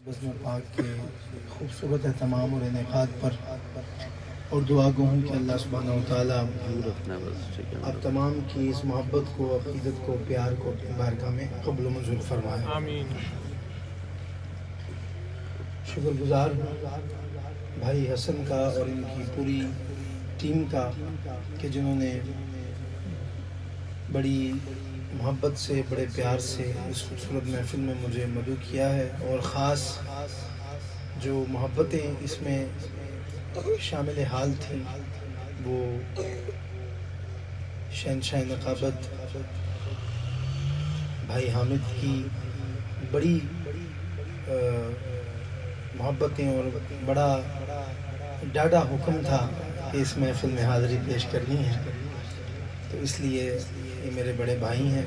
بزم پاک کے خوبصورت اہتمام اور انعقاد پر اور دعا گو ہوں کہ اللہ سبحانہ و تعالیٰ آپ تمام کی اس محبت کو، عقیدت کو، پیار کو اپنی بارگاہ میں قبول و منظور فرمائے۔ آمین۔ شکر گزار ہوں بھائی حسن کا اور ان کی پوری ٹیم کا کہ جنہوں نے بڑی محبت سے، بڑے پیار سے اس خوبصورت محفل میں مجھے مدعو کیا ہے، اور خاص جو محبتیں اس میں شامل حال تھیں وہ شہنشاہ نقابت بھائی حامد کی بڑی محبتیں اور بڑا ڈاڈا حکم تھا کہ اس محفل میں حاضری پیش کرنی ہے، تو اس لیے یہ میرے بڑے بھائی ہیں۔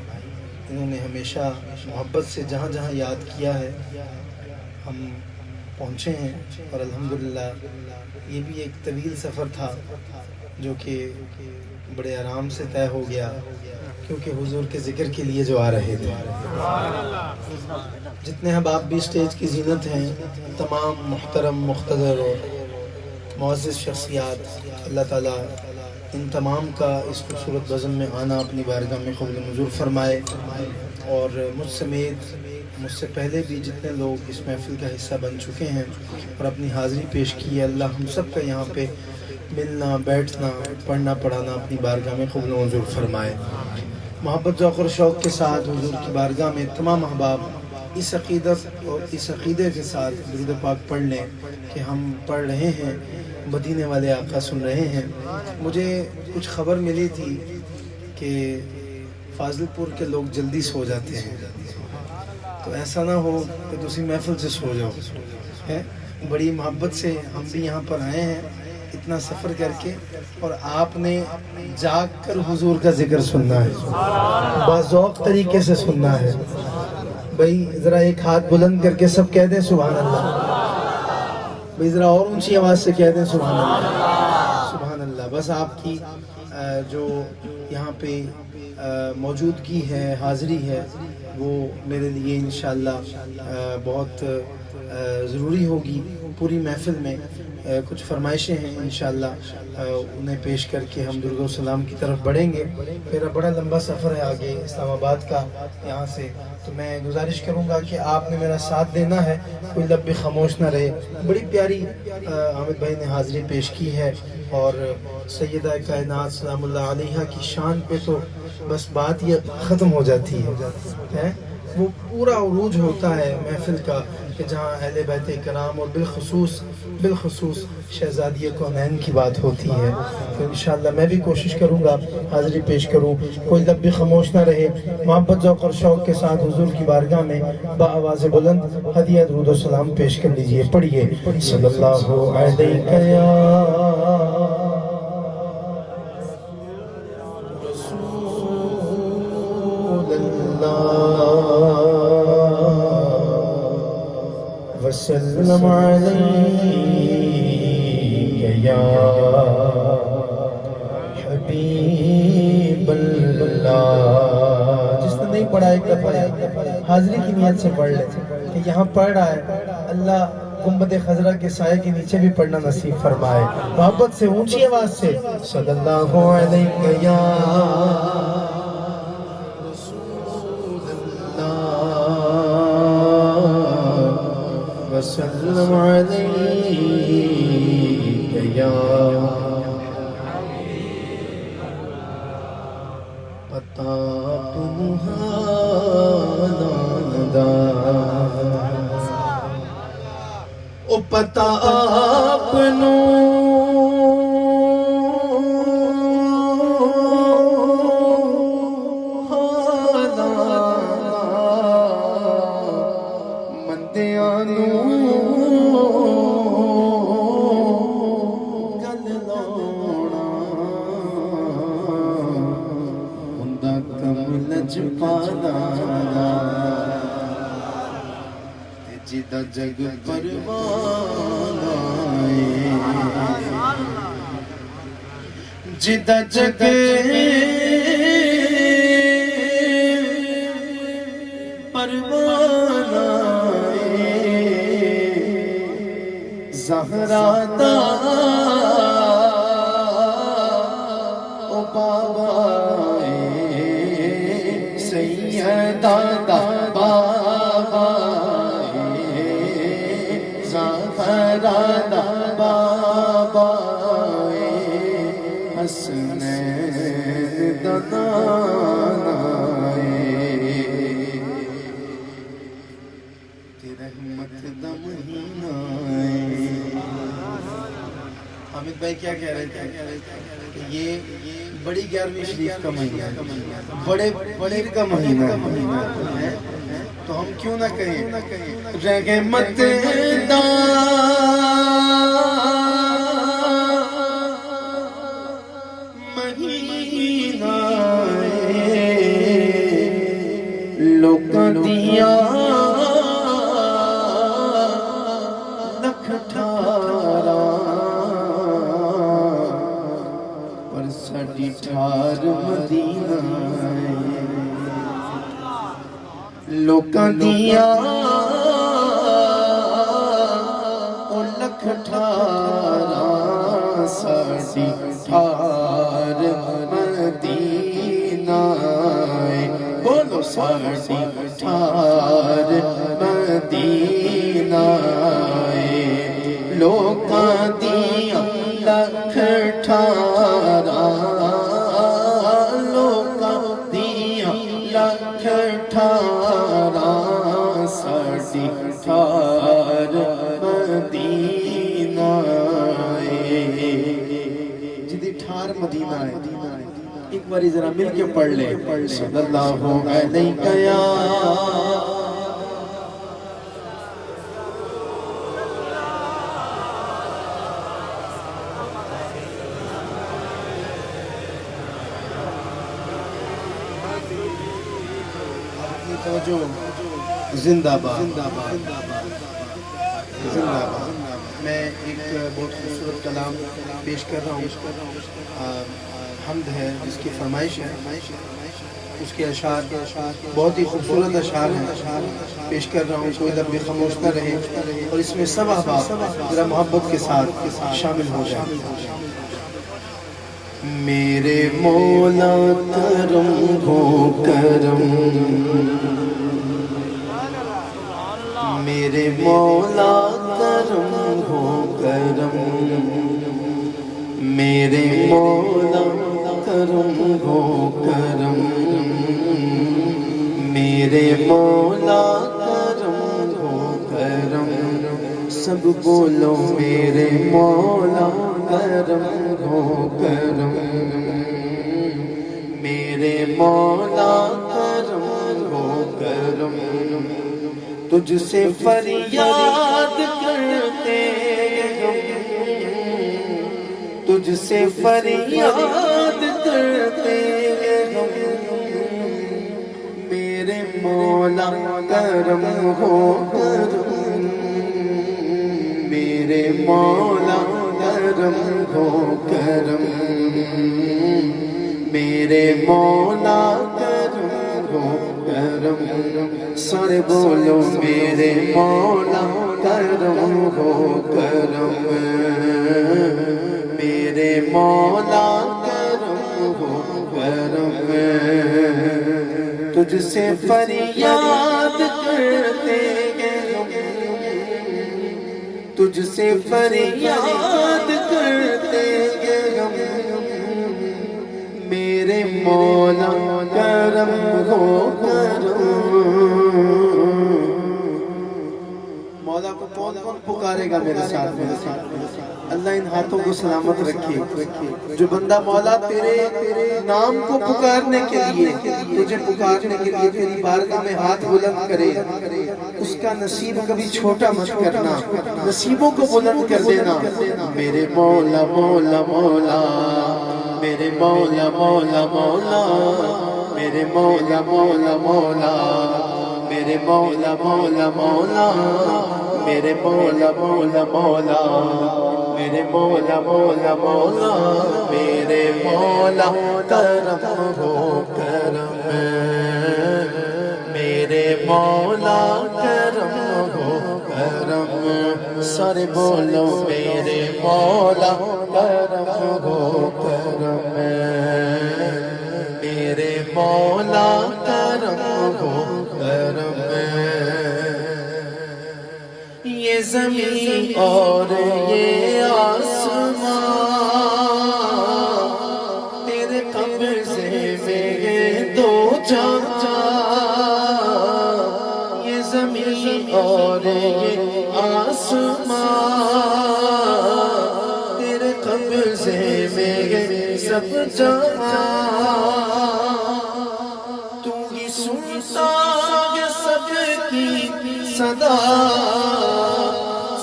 انہوں نے ہمیشہ محبت سے جہاں جہاں یاد کیا ہے ہم پہنچے ہیں، اور الحمدللہ یہ بھی ایک طویل سفر تھا جو کہ بڑے آرام سے طے ہو گیا، کیونکہ حضور کے ذکر کے لیے جو آ رہے تھے۔ جتنے احباب بھی اسٹیج کی زینت ہیں، تمام محترم، مقتدر اور معزز شخصیات، اللہ تعالیٰ ان تمام کا اس خوبصورت بزم میں آنا اپنی بارگاہ میں قبول منظور فرمائے، اور مجھ سمیت مجھ سے پہلے بھی جتنے لوگ اس محفل کا حصہ بن چکے ہیں اور اپنی حاضری پیش کی ہے، اللہ ہم سب کا یہاں پہ ملنا، بیٹھنا، پڑھنا، پڑھانا اپنی بارگاہ میں قبول منظور فرمائے۔ محبت، ذوق اور شوق کے ساتھ حضور کی بارگاہ میں تمام احباب اس عقیدت اور اس عقیدے کے ساتھ درود پاک پڑھ لیں کہ ہم پڑھ رہے ہیں، مدینے والے آقا سن رہے ہیں۔ مجھے کچھ خبر ملی تھی کہ فاضل پور کے لوگ جلدی سو جاتے ہیں، تو ایسا نہ ہو کہ تسی محفل سے سو جاؤ، بڑی محبت سے ہم بھی یہاں پر آئے ہیں اتنا سفر کر کے، اور آپ نے جاگ کر حضور کا ذکر سننا ہے، باذوق طریقے سے سننا ہے۔ بھئی ذرا ایک ہاتھ بلند کر کے سب کہہ دیں سبحان اللہ، بھئی ذرا اور اونچی آواز سے کہہ دیں سبحان اللہ، سبحان اللہ۔ بس آپ کی جو یہاں پہ موجودگی ہے، حاضری ہے، وہ میرے لیے انشاءاللہ بہت ضروری ہوگی۔ پوری محفل میں کچھ فرمائشیں ہیں انشاءاللہ، انہیں پیش کر کے ہم درود و سلام کی طرف بڑھیں گے۔ میرا بڑا لمبا سفر ہے آگے اسلام آباد کا یہاں سے، تو میں گزارش کروں گا کہ آپ نے میرا ساتھ دینا ہے، کوئی لب بھی خاموش نہ رہے۔ بڑی پیاری حامد بھائی نے حاضری پیش کی ہے، اور سیدہ کائنات سلام اللہ علیہا کی شان پہ تو بس بات یہ ختم ہو جاتی ہے، وہ پورا عروج ہوتا ہے محفل کا کہ جہاں اہل بیت کرام اور بالخصوص شہزادی کونین کی بات ہوتی ہے۔ تو انشاءاللہ میں بھی کوشش کروں گا حاضری پیش کروں، کوئی لب بھی خاموش نہ رہے۔ محبت، ذوق اور شوق کے ساتھ حضور کی بارگاہ میں بآواز بلند ہدیہ درود و سلام پیش کر لیجئے۔ پڑھیے صلی اللہ علیہ یا وسلم علیہ یا حبیب اللہ۔ جس نے نہیں پڑھا ایک دفعہ حاضری کی نیت سے پڑھ لے کہ یہاں پڑھ رہا ہے، اللہ گنبد خضرا کے سائے کے نیچے بھی پڑھنا نصیب فرمائے۔ محبت سے اونچی آواز سے صلی اللہ علیہ یا وسلم علیہ یا پتا او پتا اپنو جدا جگ پروان آئے، جدا جگ پروان آئے، زہرا دا او بابا سیدہ دا بابا زہرا دا بابا حسنین دا نانا رحمت دا مہینہ حامد بھائی کیا کہہ رہے تھے؟ یہ بڑی 11ویں شریف کا مہینہ ہے، بڑے پیر کا مہینہ ہے، تو ہم کیوں نہ کہیں رحمت دا مہینہ لوکاں دیاں ساڈی ٹھار مدینہ لوکاں دیاں او لکھ ٹھاراں ساڈی ٹھار مدینہ بولو ساڈی ٹھار مدینہ لوکاں دیاں لکھ ٹھاراں لوکاں دیاں لکھ ٹھاراں ساڈی ٹھار مدینہ جدی ٹھار مدینہ ہے ایک باری ذرا مل کے پڑھ لے صلی اللہ علیہ یا توجہ زندہ باد زندہ باد میں ایک بہت خوبصورت کلام پیش کر رہا ہوں حمد ہے جس کی فرمائش ہے اس کے اشعار بہت ہی خوبصورت اشعار ہیں پیش کر رہا ہوں کوئی لب بھی خاموش نہ رہے اور اس میں سب احباب ذرا محبت کے ساتھ شامل ہو جائیں میرے مولا کرم ہو کرم میرے مولا کرم ہو کرم میرے مولا کرم ہو کرم میرے مولا کرم ہو کرم سب بولو میرے مولا کرم ہو کرم میرے مولا کرم ہو کرم تجھ سے فریاد کرتے ہم تجھ سے فریاد کرتے ہم میرے مولا کرم ہو کرم میرے مولا کرم ہو کرم میرے مولا کرم ہو کرم سارے بولو میرے مولا کرم ہو کرم میرے مولا کرم ہو کرم تجھ سے فریاد کرتے ہم تجھ سے فریاد کرتے ہم میرے مولا کرم ہو کرم مولا کو کون کون پکارے گا میرے ساتھ اللہ ان ہاتھوں کو سلامت رکھے جو بندہ مولا تیرے نام کو پکارنے کے لیے تجھے پکارنے کے لیے تیری بارگاہ میں ہاتھ بلند کرے اس کا نصیب کبھی چھوٹا مت کرنا نصیبوں کو بلند کر دینا میرے مولا مولا مولا میرے مولا مولا مولا میرے مولا مولا مولا میرے مولا مولا مولا میرے مولا مولا مولا میرے مولا مولا مولا میرے مولا کرم ہو کرم میرے مولا کرم ہو کرم سارے بولو میرے مولا کرم ہو کرم میرے مولا کرم ہو کرم یہ زمین اور یہ آسمان تیرے قبضے میں یہ دو جہاں یہ زمین اور یہ آسمان تیرے قبضے میں یہ سب جہاں تو ہی سنتا ہے سب کی صدا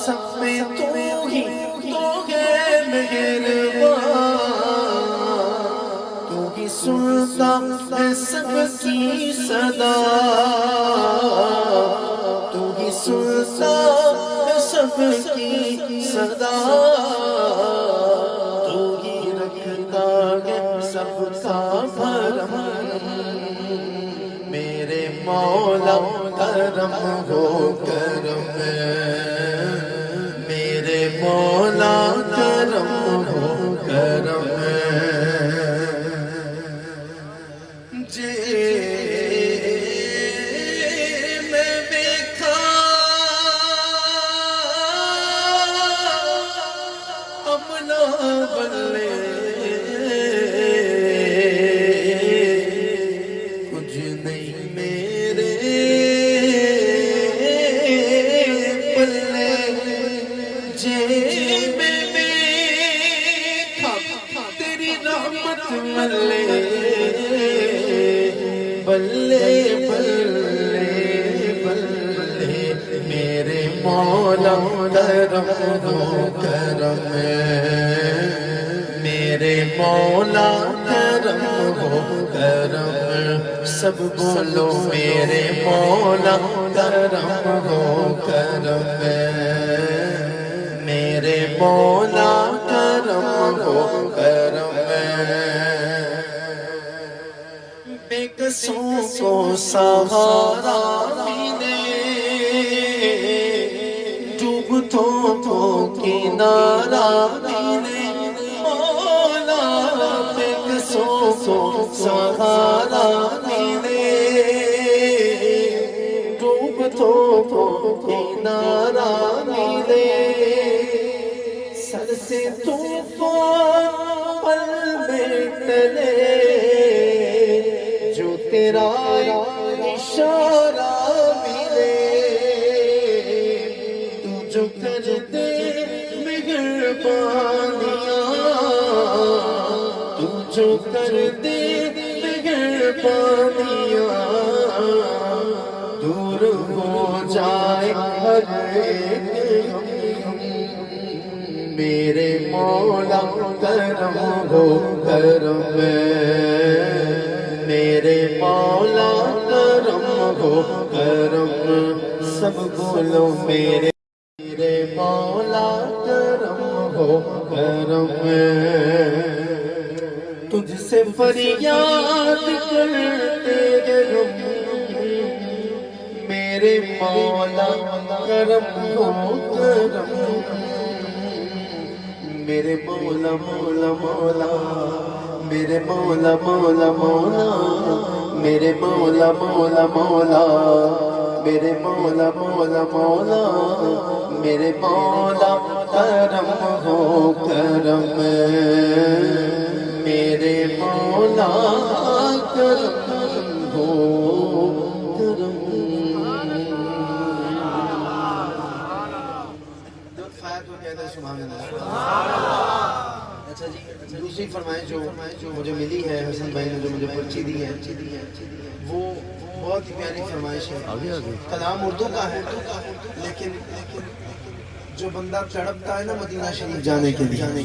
سب میں تو ہی تو ہے مہربان تو ہی سنتا ہے سب کی صدا تو ہی سنتا ہے سب کی صدا تو ہی رکھتا ہے سب کا بھرم میرے مولا کرم ہو کرم میرے مولا کرم ہو کرم جے میں دیکھا اپنا بلے کچھ نہیں میرے بلے جے میں دیکھا تیری رحمت ملے بلے بلے بلے میرے مولا کرم ہو کرم میرے مولا کرم ہو کرم سب بولو میرے مولا کرم ہو کرم میرے مولا کرم ہو کرم بے قصوں کو سہارا ملے ڈوبتوں کو کنارہ ملے مولا بے قصوں کو سہارا ملے ڈوبتوں کو کنارہ ملے سر سے طوفان پل میں ٹلے جو تیرا اشارہ ملے تو جو کر دے مہربانیاں تو جو کر دے مہربانیاں دور ہو جائے ہر ایک میرے مولا کرم ہو کرم میرے مولا کرم ہو کرم سب بولو میرے مولا کرم ہو کرم تجھ سے فریاد کرتے ہیں ہم میرے مولا کرم ہو کرم میرے مولا مولا مولا میرے مولا مولا مولا میرے مولا مولا مولا میرے مولا مولا مولا میرے مولا کرم ہو کرم میرے مولا کرم ہو کرم اچھا جی دوسری فرمائش جو مجھے ملی ہے حسن بھائی نے جو مجھے پرچی دی ہے وہ بہت ہی پیاری فرمائش ہے کلام اردو کا ہے لیکن جو بندہ تڑپتا ہے نا مدینہ شریف جانے کے لیے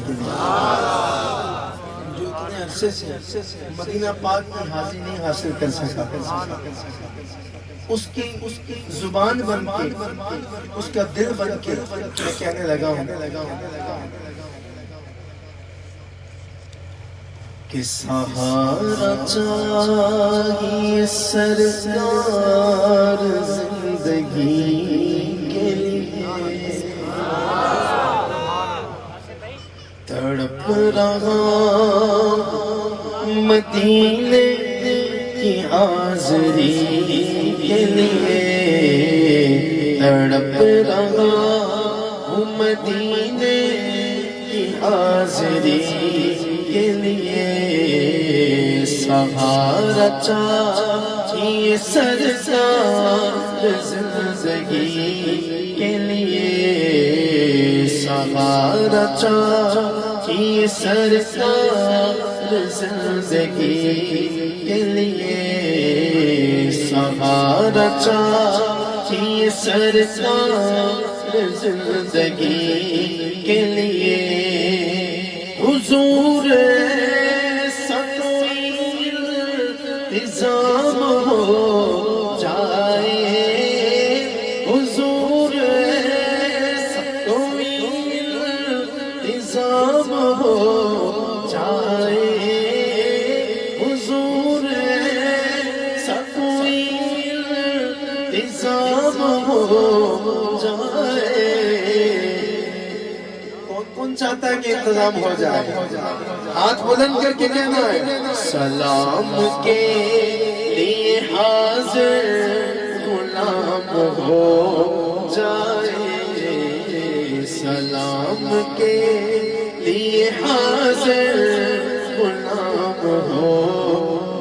جو اتنے عرصے سے مدینہ پاک کی حاضری نہیں حاصل کر سکا اس کی زبان بن کے اس کا دل بن کے میں کہنے لگا ہوں کہ سہارا چاہیے سرکار زندگی کے لیے تڑپ رہا مدینے کی حاضری کے لیے، تڑپ رہا ہوں مدینے کی حاضری کے لیے، سہارا چاہیے سرکار زندگی کے لیے، سہارا چاہیے سرکار زندگی کے لیے، سہارا چاہیے سرکار زندگی کے لیے، حضور ایسا کوئی التزام ہو جائے، حضور ایسا کوئی التزام ہو جائے، حضور ایسا کوئی التزام ہو جائے۔ کون چاہتا ہے کہ انتظام ہو جائے؟ ہاتھ بلند کر کے کہنا ہے، سلام کے لیے حاضر غلام ہو جائے، سلام کے لیے حاضر غلام ہو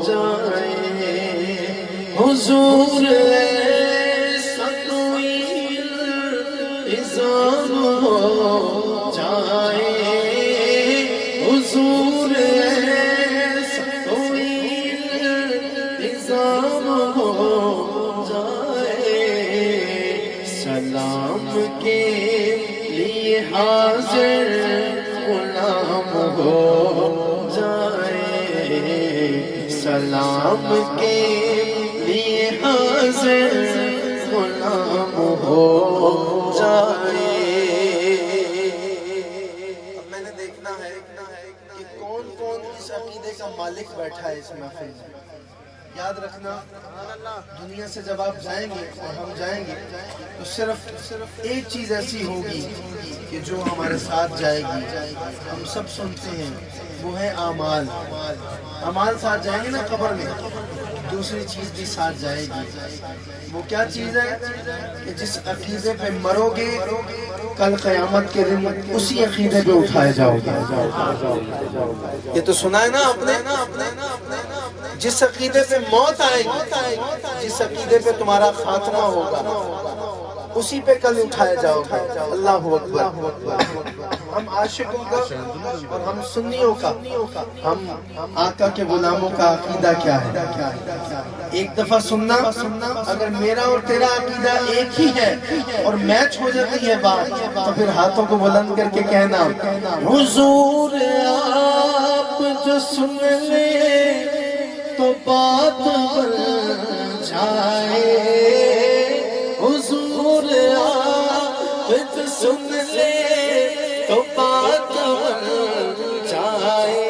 جائے، حضور ایسا کوئی التزام ہو جائے، حضور ایسا کوئی التزام ہو جائے، سلام کے لیے حاضر غلام ہو جائے، سلام کے لیے حاضر غلام ہو جائے۔ کون کون اس عقیدے کا مالک بیٹھا ہے اس محفل میں؟ یاد رکھنا، دنیا سے جب آپ جائیں گے اور ہم جائیں گے تو صرف ایک چیز ایسی ہوگی کہ جو ہمارے ساتھ جائے گی، ہم سب سنتے ہیں، وہ ہے اعمال۔ اعمال ساتھ جائیں گے نا قبر میں، دوسری چیز بھی ساتھ جائے گی۔ وہ کیا چیز ہے کہ جس عقیدے پہ مرو گے کل قیامت کے دن اسی عقیدے پہ اٹھائے جاؤ گے۔ یہ تو سنا ہے نا آپ نے، جس عقیدے پہ موت آئے گی، جس عقیدے پہ تمہارا خاتمہ ہوگا، اسی پہ کل اٹھائے جاؤ گے۔ اللہ اکبر۔ ہم عاشقوں کا اور ہم سنیوں کا، ہم آقا کے غلاموں کا عقیدہ کیا ہے؟ ایک دفعہ سننا، اگر میرا اور تیرا عقیدہ ایک ہی ہے اور میچ ہو جاتی ہے بات، تو پھر ہاتھوں کو بلند کر کے کہنا، حضور آپ جو سن لیں تو بات بن جائے، حضور آپ جو سن لیں تو بات بن جائے،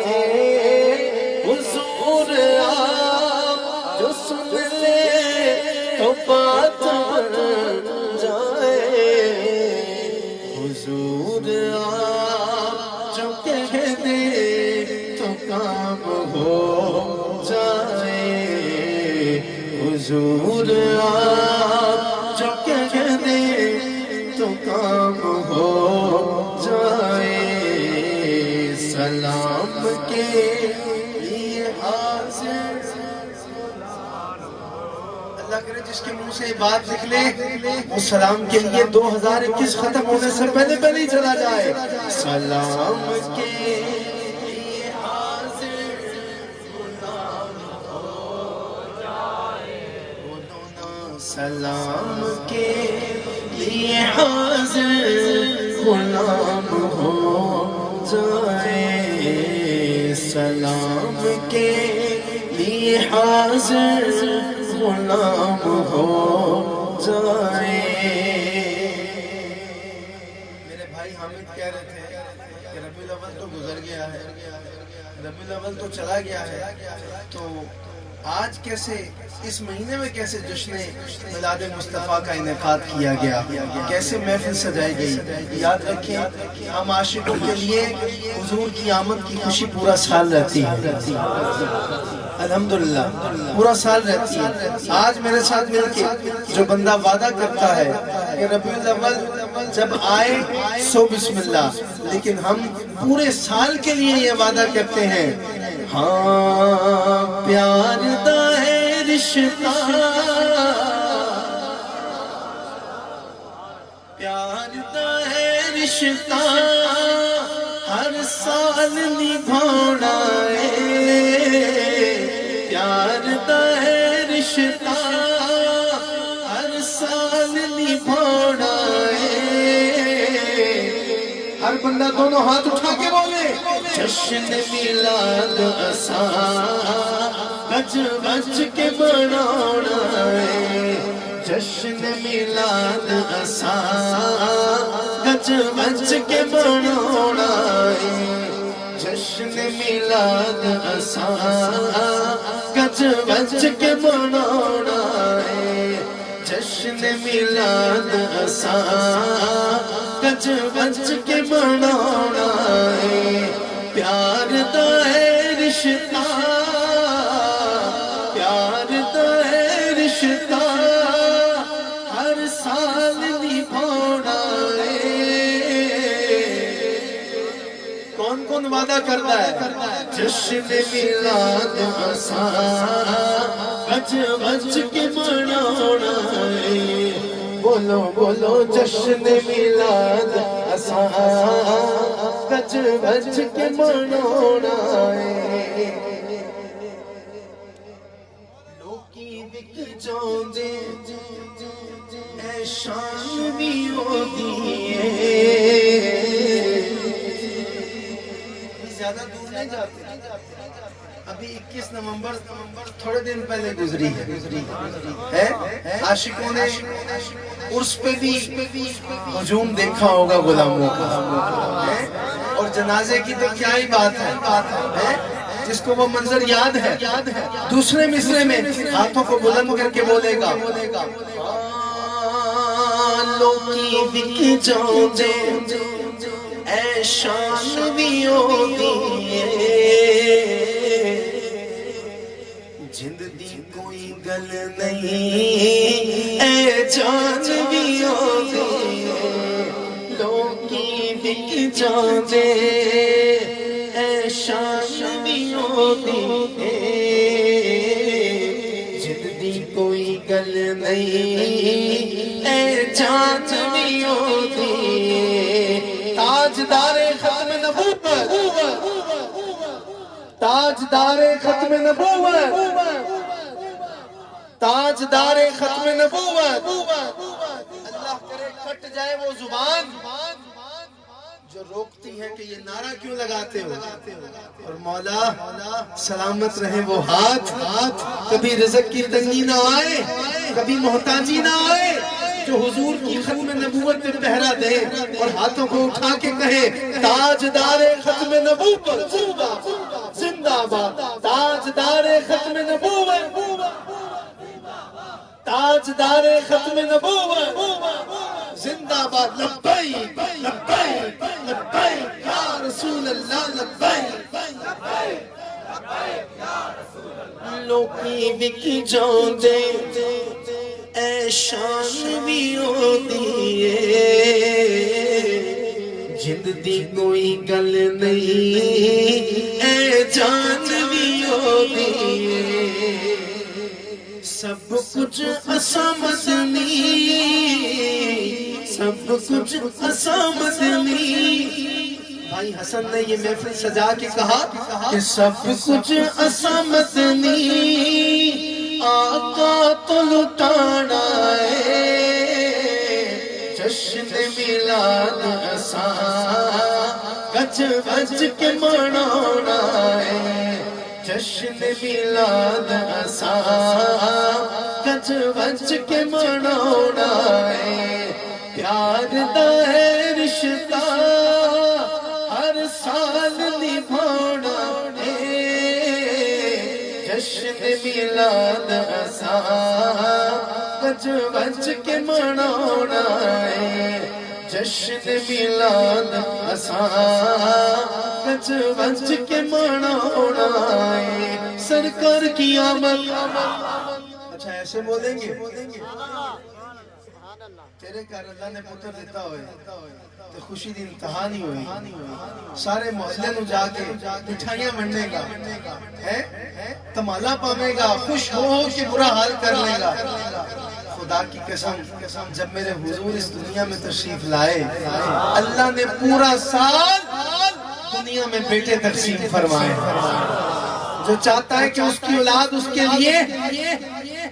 حضور آپ جو سن لیں تو بات بن جائے، حضور آپ جو کہہ دیں تو کام ہو جائے، حضور آپ جو کہہ دیں تو کام ہو جائے، سلام کے لیے حاضر۔ اللہ کرے جس کے منہ سے بات نکلے وہ سلام کے لیے 2021 ختم ہونے سے پہلے پہلے ہی چلا جائے، سلام کے لیے حاضر غلام ہو جائے، سلام کے لیے حاضر غلام ہو جائے، سلام کے لیے حاضر غلام ہو جائے۔ میرے بھائی حامد کہہ رہے تھے کہ ربیع الاول تو گزر گیا ہے، ربیع الاول تو چلا گیا ہے، تو آج کیسے اس مہینے میں کیسے جشن میلاد مصطفیٰ کا انعقاد کیا گیا، کیسے محفل سجائی گئی. یاد رکھیں ہم عاشقوں کے لیے حضور کی آمد کی خوشی پورا سال رہتی ہے. الحمدللہ پورا سال رہتی ہے. آج میرے ساتھ مل کے جو بندہ وعدہ کرتا ہے کہ ربیع الاول جب آئے سو بسم اللہ، لیکن ہم پورے سال کے لیے یہ وعدہ کرتے ہیں. ہاں پیار دا ہے رشتہ، پیار دا ہے رشتہ، ہر سال نبھانا ہے. پیار دا ہے رشتہ، ہر سال نبھانا ہے. ہر بندہ دونوں ہاتھ اٹھا کے بولے جشن میلاد اساں بچ بچ کے منانا ہے. جشن میلاد اساں بچ بچ کے منانا ہے. جشن میلاد اساں بچ بچ کے منانا ہے. جشن میلاد اساں بچ بچ کے منانا ہے. پیار دا ہے رشتہ، پیار دا ہے رشتہ، ہر سال نبھانا ہے. کون کون وعدہ کرتا ہے؟ جشن میلاد اساں بچ بچ کے منانا ہے. بولو بولو جشن میلاد اساں بچ بچ کے منانا ہے. لوکی وک جاندے اے شان بھی ہوتی ہے. زیادہ دور نہیں جاتے. ابھی 21 نومبر تھوڑے دن پہلے گزری ہے. عاشقوں نے عرس پہ بھی ہجوم دیکھا ہوگا غلاموں کا، اور جنازے کی تو کیا ہی بات ہے. جس کو وہ منظر یاد ہے دوسرے مصرے میں ہاتھوں کو بلند کر کے بولے گا لوکی وک جاندے اے شان بھی ہوتی ہے. جند دی کوئی گل نہیں اے جان بھی ہوتی ہے. لوکی وک جاندے اے شان بھی ہوتی ہے. جند دی کوئی گل نہیں اے جان بھی ہوتی ہے. تاجدار ختم نبوت، تاجدار ختم نبوت، تاجدار ختم نبوت. اللہ کرے کٹ جائے وہ زبان جو روکتی ہے کہ یہ نعرہ کیوں لگاتے ہو. اور مولا سلامت رہے وہ ہاتھ، کبھی رزق کی تنگی نہ آئے، کبھی محتاجی نہ آئے، جو حضور کی ختم نبوت پہ پہرا دے اور ہاتھوں کو اٹھا کے کہے تاجدار ختم نبوت زندہ باد. تاجدار ختم نبوت، تاجدار ختم نبوت زندہ باد. لبیک لبیک لبیک یا رسول اللہ، لبیک لوکی وک جاندے اے شان بھی ہوتی ہے. جند دی کوئی گل نہیں اے جان بھی ہوتی ہے. سب کچھ اساں مدنی، سب کچھ اساں مدنی. بھائی حسن نے یہ محفل سجا کے کہا کہ سب کچھ اساں مدنی، آقا تو لٹانا ہے. جشن میلاد اساں بچ بچ کے منانا ہے. جشن میلاد اساں بچ بچ کے منانا ہے. پیار دا ہے رشتہ، ہر سال نبھانا ہے. جشن میلاد میلاد اساں وج وج کے مناونا ہے جشن میلاد اساں وج وج کے مناونا ہے سرکار کی آمد اچھا ایسے بولیں گے تیرے گھر اللہ نے پتر دیتا ہوئے تو خوشی دی انتہا نہیں ہوئی سارے محلے نو جا کے مٹھائیاں مننے گا تمالا پاوے گا خوش ہو کے برا حال کر لے گا خدا کی قسم جب میرے حضور اس دنیا میں تشریف لائے اللہ نے پورا سال دنیا میں بیٹے تقسیم فرمائے جو چاہتا ہے کہ اس کی اولاد اس کے لیے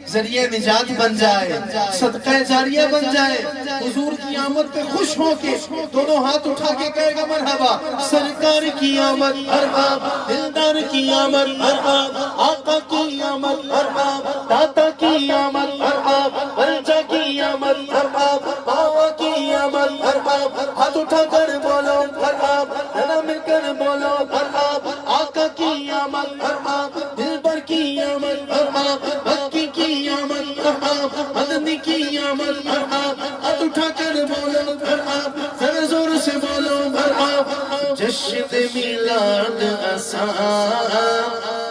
ذریعہ نجات بن جائے صدقہ جاریہ بن جائے حضور کی آمد پہ خوش ہو کے دونوں ہاتھ اٹھا کے کہے گا مرحبا سرکار کی آمد مرحبا دلدار کی آمد مرحبا آقا کی آمد مرحبا داتا کی آمد مرحبا ولجا کی آمد مرحبا باوا کی آمد مرحبا ہاتھ اٹھا کر بولو مرحبا ذرا مل کر بولو مرحبا آقا کی آمد مرحبا دلبر کی آمد مرحبا مکی کی آمد مرحبا مدنی کی آمد مرحبا ہاتھ اٹھا کر بولو مرحبا ذرا زور سے بولو مرحبا جشن میلاد اساں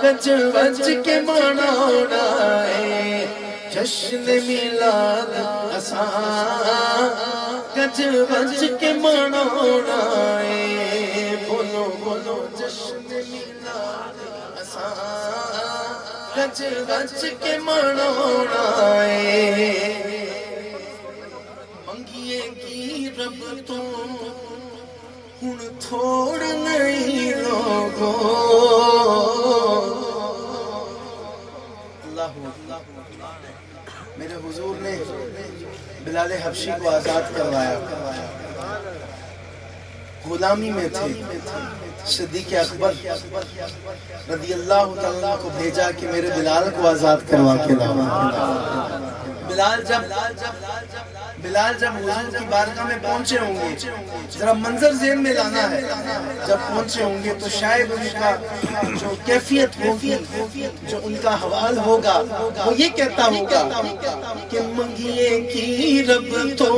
وج وج کے مناونا ہے جشن میلاد اساں وج وج کے مناونا ہے بولو بولو جشن میلاد اساں وج وج کے مناونا ہے منگیے کی رب تو ہن تھوڑ نہیں لوگو اللہ میرے حضور نے بلال حبشی کو آزاد کروایا غلامی میں تھے صدیق اکبر رضی اللہ تعالیٰ کو بھیجا کہ میرے بلال کو آزاد کروا کے لاؤ بلال جب حضور کی بارگاہ میں پہنچے ہوں گے ذرا منظر ذہن میں لانا ہے جب پہنچے ہوں گے تو شاید ان کا جو کیفیت ہوگی جو ان کا حوال ہوگا وہ یہ کہتا ہوگا کہ منگیے کی رب تو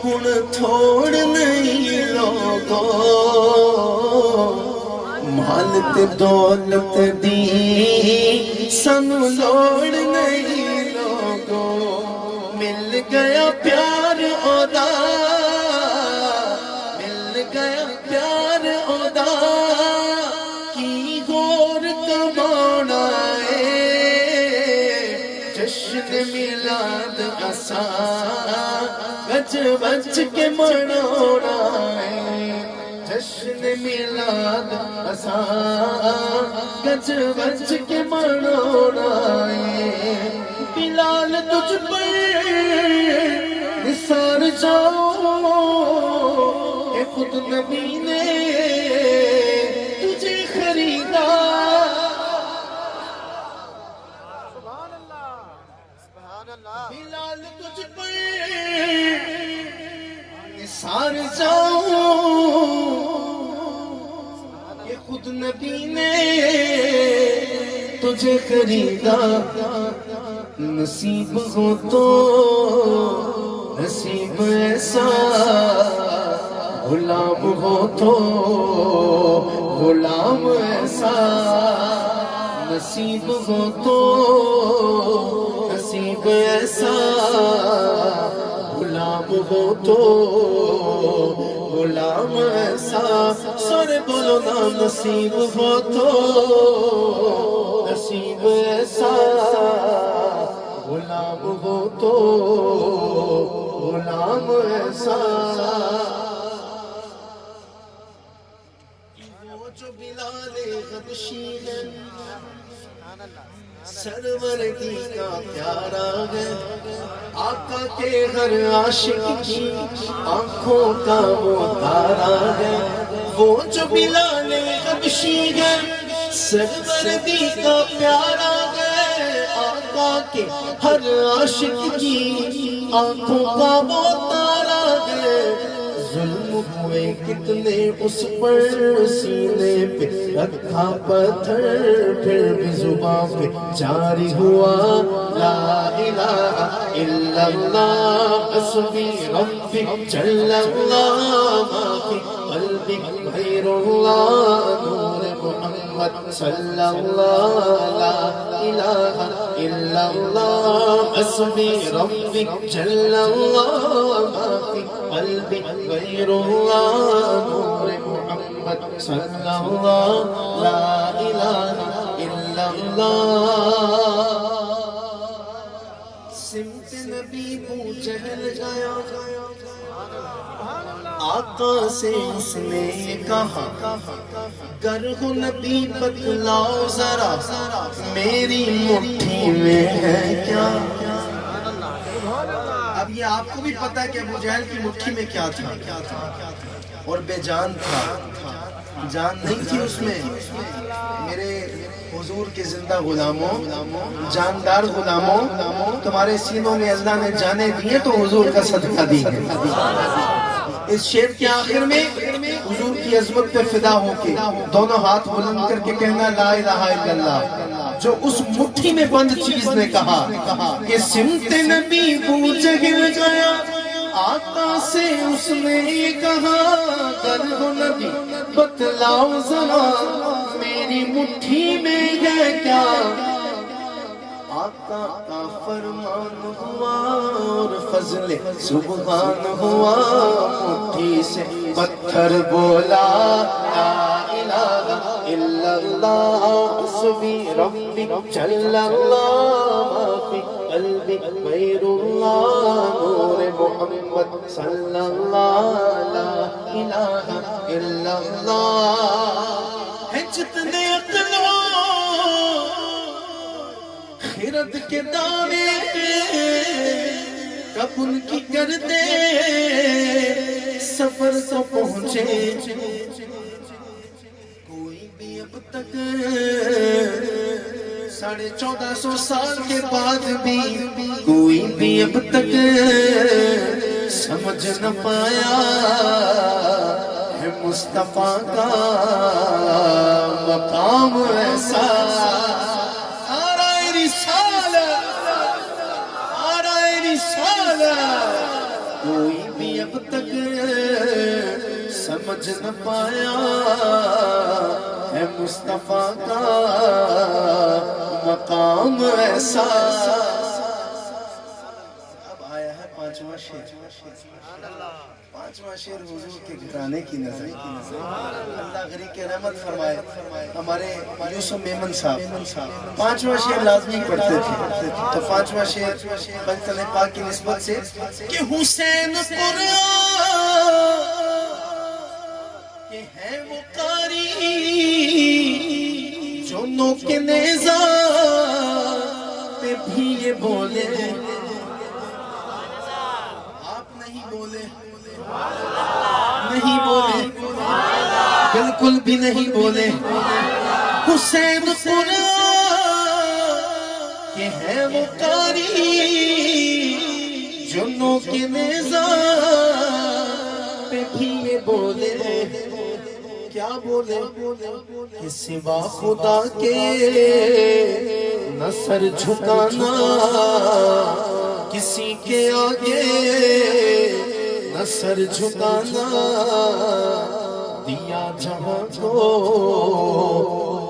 ہن تھوڑ نہیں لوگو مال تے دولت دی سانو لوڑ نہیں لوگو مل گیا پیار اودا مل گیا پیار اودا کی غور کمانا ہے جشن میلاد اساں وج وج کے مناونا ہے جشن میلاد اساں وج وج کے مناونا ہے بلال تجھ پر نثار جاؤ کہ خود نبی نے تجھے خریدا بلال تجھ پر نثار جاؤ کہ خود نبی نے تجھے خریدا نصیب ہو تو نصیب ایسا غلام ہو تو غلام ایسا نصیب ہو تو نصیب ایسا غلام ہو تو غلام ایسا سارے بولو نا نصیب ہو تو نصیب ایسا غلام ہو تو غلام ایسا وہ جو بلال حبشی ہے سرور کی کا پیارا ہے آقا کے ہر عاشق کی آنکھوں کا وہ تارا ہے وہ جو بلال حبشی ہے سرور کا پیارا ہے آقا کے ہر عاشق کی آنکھوں کا وہ تارا ہے ظلم ہوئے کتنے اس پر سینے پہ رکھا پتھر پھر بھی زباں پہ جاری ہوا لا الہ الا اللہ حسبی ربی جل اللہ ما فی قلبی غیر اللہ نور محمد صلی اللہ لا الہ الا اللہ حسبی ربی جل اللہ ما فی قلبی غیر اللہ نور محمد صلی اللہ لا الہ الا اللہ سمت نبی بو جہل گیا آقا سے اس نے یہ کہا گر ہو نبی بتلاؤ ذرا میری مٹھی میں ہے کیا اب یہ آپ کو بھی پتا ہے کہ ابو جہل کی مٹھی میں کیا تھا اور بے جان تھا جان نہیں تھی اس میں میرے حضور کے زندہ غلاموں جاندار غلاموں تمہارے سینوں میں اللہ نے جانے دیے تو حضور کا صدقہ دی ہے اس شعر کے آخر میں حضور کی عظمت پہ فدا ہو کے دونوں ہاتھ بلند کر کے کہنا لا الہ الا اللہ جو اس مٹھی میں بند چیز نے کہا کہ سمت نبی بو جہل گیا آقا سے اس نے یہ کہا گر ہو نبی بتلاؤ ذرا میری مٹھی میں ہے کیا آقا کا فرمان ہوا اور فضل سبحان ہوا مٹھی سے پتھر بولا لا الہ الا اللہ حسبی ربی جل اللہ ما فی قلبی غیر اللہ نور محمد صلی اللہ لا الہ الا اللہ ہے جتنے اقلوں خیرت کے دعوے کب ان کی کرتے سفر کو پہنچے کوئی بھی اب تک 1450 سال کے بعد بھی کوئی بھی اب تک سمجھ نہ پایا ہے مصطفیٰ کا مقام ایسا کوئی بھی اب تک سمجھ نہ پایا ہے مصطفیٰ کا مقام ایسا اب آیا ہے پانچواں شعر حضور کے گھرانے کی نظر اللہ غری کے رحمت فرمائے ہمارے یوسف میمن صاحب پانچواں شعر لازمی پڑھتے تھے تو پانچواں شعر بلطن پاک کی نسبت سے کہ حسین کہ ہے وہ قاری جو نوک نیزہ پہ بھی یہ بولے آپ نہیں بولے بالکل بھی نہیں بولے حسین کہ ہے وہ قاری جو نوک نیزہ پہ بھی یہ بولے کیا بولے کہ سوا خدا کے نہ سر جھکانا کسی کے آگے نہ سر جھکانا دیا جہاں کو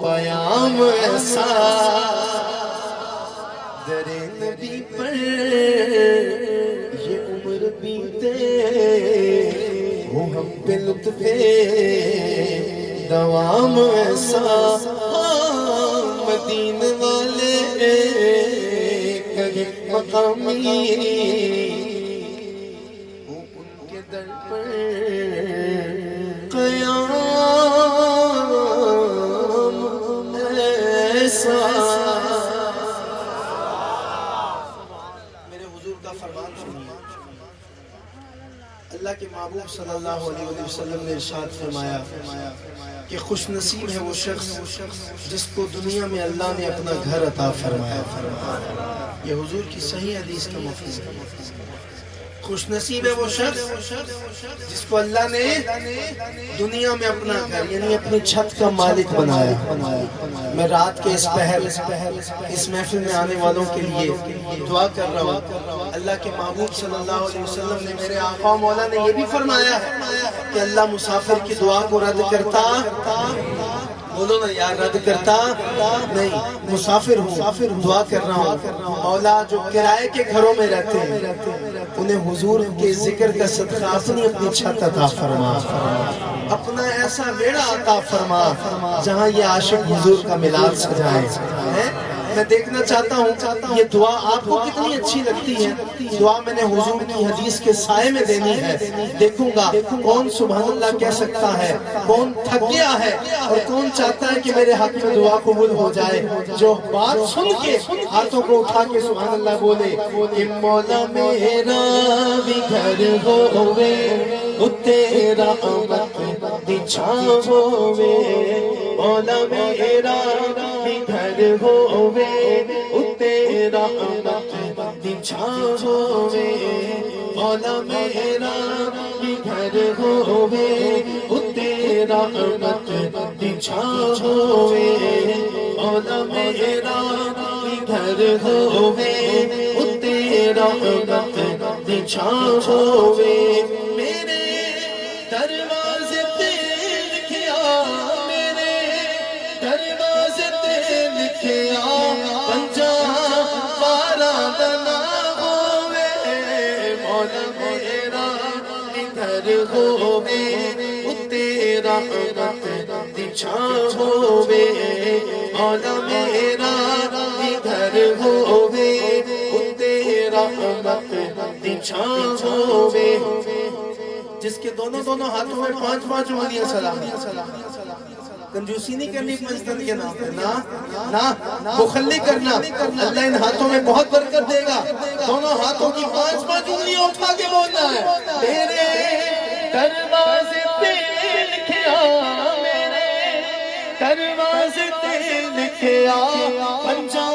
پیام ایسا در نبی پر یہ عمر بیتے وہ ہم پہ لطف دوام ایسا مدینے والے کہیں مقامی در پر قیام ایسا میرے حضور کا فرمان سنیے اللہ کے محبوب صلی اللہ علیہ وسلم نے ارشاد فرمایا کہ خوش نصیب ہے وہ شخص جس کو دنیا میں اللہ نے اپنا گھر عطا فرمایا یہ حضور کی صحیح حدیث کا مفہوم ہے خوش نصیب ہے وہ شخص جس کو اللہ نے دنیا میں اپنا گھر یعنی اپنی چھت کا مالک بنایا۔ میں رات کے اس پہر اس محفل میں آنے والوں کے لیے دعا کر رہا ہوں۔ اللہ کے محبوب صلی اللہ علیہ وسلم نے، میرے آقا و مولا نے یہ بھی فرمایا ہے کہ اللہ مسافر کی دعا کو رد کرتا، بولو نا یار، رد کرتا نہیں۔ مسافر ہوں، دعا کر رہا ہوں، مولا جو کرائے کے گھروں میں رہتے ہیں انہیں حضور کے ذکر کا صدقہ اپنی چھت عطا فرما، اپنا ایسا ویڑا عطا فرما جہاں یہ عاشق حضور کا ملاد سجائے۔ میں دیکھنا چاہتا ہوں یہ دعا آپ کو کتنی اچھی لگتی ہے۔ دعا میں نے حضور کی حدیث کے سائے میں دینی ہے۔ دیکھوں گا کون سبحان اللہ کہہ سکتا ہے، کون تھک گیا ہے اور کون چاہتا ہے کہ میرے حق میں دعا قبول ہو جائے۔ جو بات سن کے ہاتھوں کو اٹھا کے سبحان اللہ بولے کہ مولا میرا بھی گھر ہووے او تیرا امت دی چھاں ہووے، مولا میرا بھی گھر ہووے او تیرا امت دی چھاں ہووے، مولا میرا بھی گھر ہووے او تیرا امت دی چھاں ہووے، مولا میرا بھی گھر ہووے او تیرا امت دی چھاں ہووے۔ میرے دروازے تے لکھیا، میرے دروازے تے لکھیا، پنجا بارہ دنا ہووے، مولا میرا بھی گھر ہووے او تیرا امت دی چھاں ہووے، مولا میرا بھی گھر ہووے او تیرا امت دی چھاں ہووے۔ جس کے دونوں ہاتھوں میں 5 انگلیاں سلام، کنجوسی نہیں کرنی مجدد کے نام پہ، نہ بخلی کرنا۔ اللہ ان ہاتھوں میں بہت برکت دے گا۔ دونوں ہاتھوں کی 5 انگلیاں اٹھا کے بولنا ہے، تیرے دروازے تے لکھیا، میرے دروازے تے لکھیا، پنجا